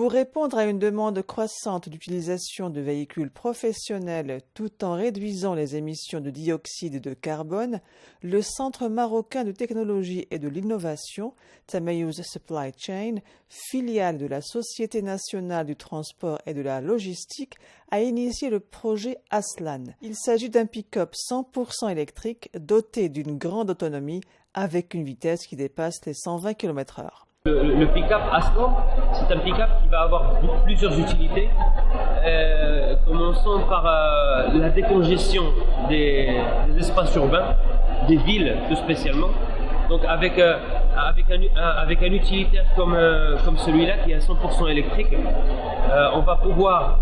Pour répondre à une demande croissante d'utilisation de véhicules professionnels tout en réduisant les émissions de dioxyde de carbone, le Centre marocain de technologie et de l'innovation, Tamayouz Supply Chain, filiale de la Société nationale du transport et de la logistique, a initié le projet Aslan. Il s'agit d'un pick-up 100% électrique doté d'une grande autonomie avec une vitesse qui dépasse les 120 km/h. Le pick-up Aslan, c'est un pick-up qui va avoir plusieurs utilités, commençant par la décongestion des espaces urbains, des villes tout spécialement. Donc avec un utilitaire comme celui-là qui est à 100% électrique, on va pouvoir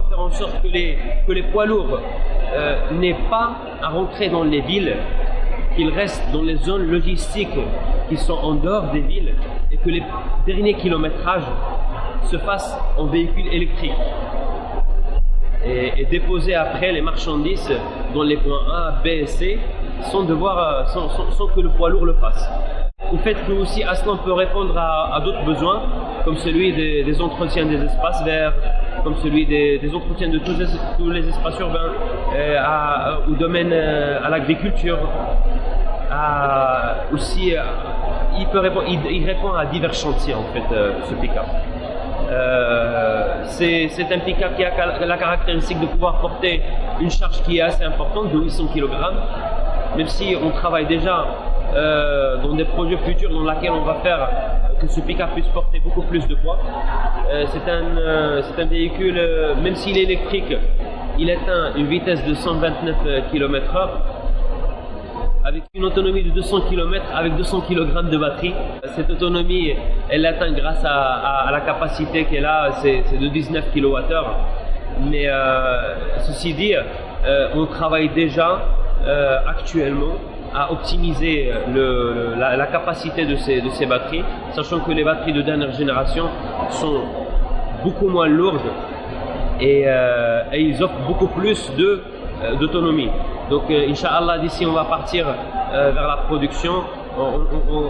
faire en sorte que les poids lourds n'aient pas à rentrer dans les villes, qu'ils restent dans les zones logistiques qui sont en dehors des villes et que les derniers kilométrages se fassent en véhicule électrique et déposer après les marchandises dans les points A, B et C sans que le poids lourd le fasse. Au fait que aussi Aslan peut répondre à d'autres besoins comme celui des entretiens des espaces verts, comme celui des entretiens de tous les espaces urbains, au domaine à l'agriculture. Il répond à divers chantiers en fait, ce pick-up. C'est un pick-up qui a la caractéristique de pouvoir porter une charge qui est assez importante, de 800 kg, même si on travaille déjà dans des projets futurs dans lesquels on va faire que ce pick-up puisse porter beaucoup plus de poids. C'est un véhicule, même s'il est électrique, il atteint une vitesse de 129 km/h avec une autonomie de 200 km avec 200 kg de batterie. Cette autonomie, elle l'atteint grâce à la capacité qu'elle a, c'est de 19 kWh. Mais ceci dit, on travaille déjà actuellement à optimiser la capacité de ces batteries, sachant que les batteries de dernière génération sont beaucoup moins lourdes et ils offrent beaucoup plus d'autonomie. Donc, Inch'Allah, d'ici on va partir vers la production.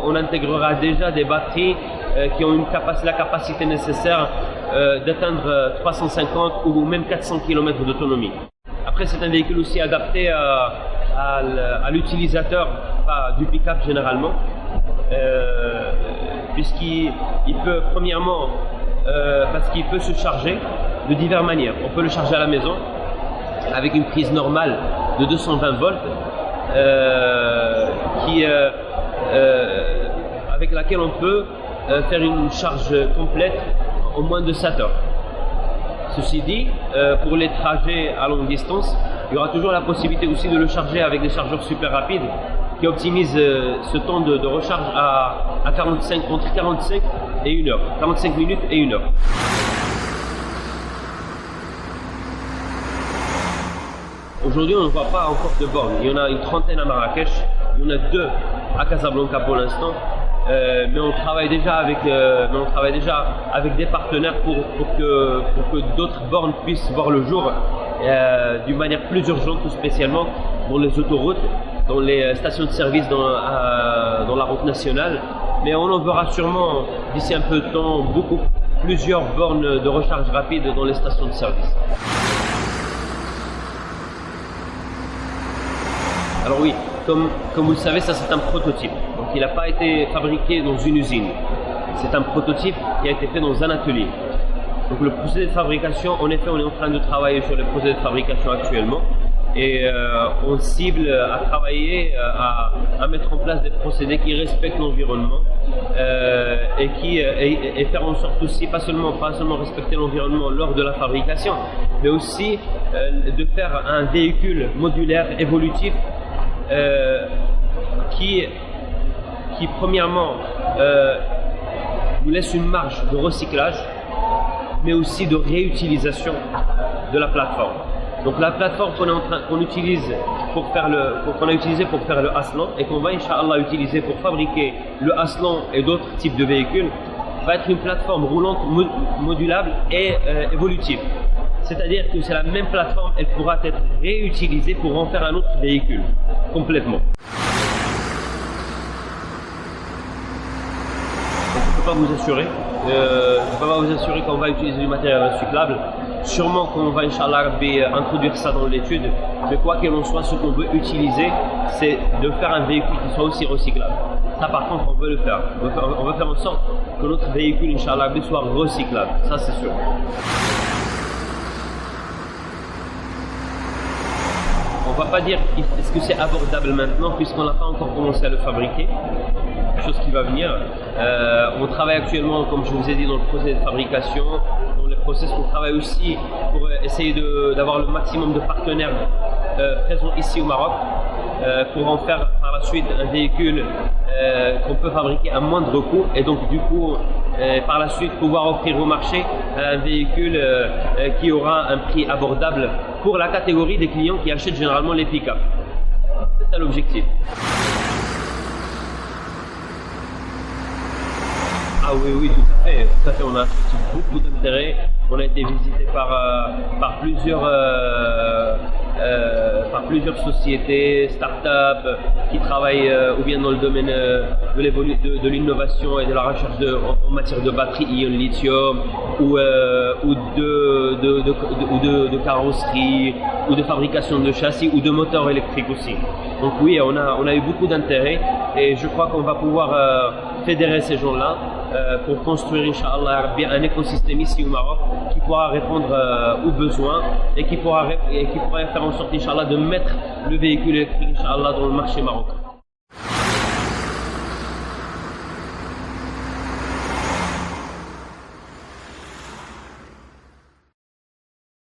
On intégrera déjà des batteries qui ont la capacité nécessaire d'atteindre 350 ou même 400 km d'autonomie. Après, c'est un véhicule aussi adapté à l'utilisateur du pick-up généralement, puisqu'il peut, premièrement, parce qu'il peut se charger de diverses manières. On peut le charger à la maison avec une prise normale de 220 volts avec laquelle on peut faire une charge complète en moins de 7 heures. Ceci dit, pour les trajets à longue distance, il y aura toujours la possibilité aussi de le charger avec des chargeurs super rapides qui optimisent ce temps de recharge à 45 et 1 heure, 45 minutes et 1 heure. Aujourd'hui, on ne voit pas encore de bornes. Il y en a une trentaine à Marrakech, il y en a 2 à Casablanca pour l'instant. Mais on travaille déjà avec des partenaires pour que d'autres bornes puissent voir le jour d'une manière plus urgente, tout spécialement dans les autoroutes, dans les stations de service, dans la route nationale. Mais on en verra sûrement d'ici un peu de temps plusieurs bornes de recharge rapide dans les stations de service. Alors oui, comme vous le savez, ça c'est un prototype. Donc il n'a pas été fabriqué dans une usine. C'est un prototype qui a été fait dans un atelier. Donc le procédé de fabrication, en effet, on est en train de travailler sur les procédés de fabrication actuellement. Et on cible à travailler, à mettre en place des procédés qui respectent l'environnement et faire en sorte aussi, pas seulement respecter l'environnement lors de la fabrication, mais aussi de faire un véhicule modulaire évolutif qui premièrement nous laisse une marge de recyclage, mais aussi de réutilisation de la plateforme. Donc la plateforme qu'on a utilisée pour faire le Aslan et qu'on va Inch'Allah utiliser pour fabriquer le Aslan et d'autres types de véhicules va être une plateforme roulante modulable et évolutive. C'est-à-dire que c'est la même plateforme, elle pourra être réutilisée pour en faire un autre véhicule, complètement. On ne peut pas vous assurer. Je ne peux pas vous assurer qu'on va utiliser du matériel recyclable. Sûrement qu'on va, Inch'Allah, introduire ça dans l'étude. Mais quoi qu'il en soit, ce qu'on veut utiliser, c'est de faire un véhicule qui soit aussi recyclable. Ça, par contre, on veut le faire. On veut faire en sorte que notre véhicule, Inch'Allah, soit recyclable. Ça, c'est sûr. On ne va pas dire est-ce que c'est abordable maintenant, puisqu'on n'a pas encore commencé à le fabriquer. Chose qui va venir. On travaille actuellement, comme je vous ai dit, dans le processus de fabrication. Dans le processus, on travaille aussi pour essayer d'avoir le maximum de partenaires présents ici au Maroc, pour en faire par la suite un véhicule qu'on peut fabriquer à moindre coût, et donc du coup par la suite pouvoir offrir au marché un véhicule qui aura un prix abordable pour la catégorie des clients qui achètent généralement les pick-up. C'est ça l'objectif. Ah oui, tout à fait. On a reçu beaucoup d'intérêt. On a été visité par plusieurs sociétés, start-up qui travaillent ou bien dans le domaine de l'innovation et de la recherche en matière de batterie ion lithium ou de carrosserie ou de fabrication de châssis ou de moteurs électriques aussi. Donc oui, on a eu beaucoup d'intérêt et je crois qu'on va pouvoir fédérer ces gens-là pour construire, Inch'Allah, un écosystème ici au Maroc qui pourra répondre aux besoins et qui pourra faire en sorte, Inch'Allah, de mettre le véhicule électrique, Inch'Allah, dans le marché marocain.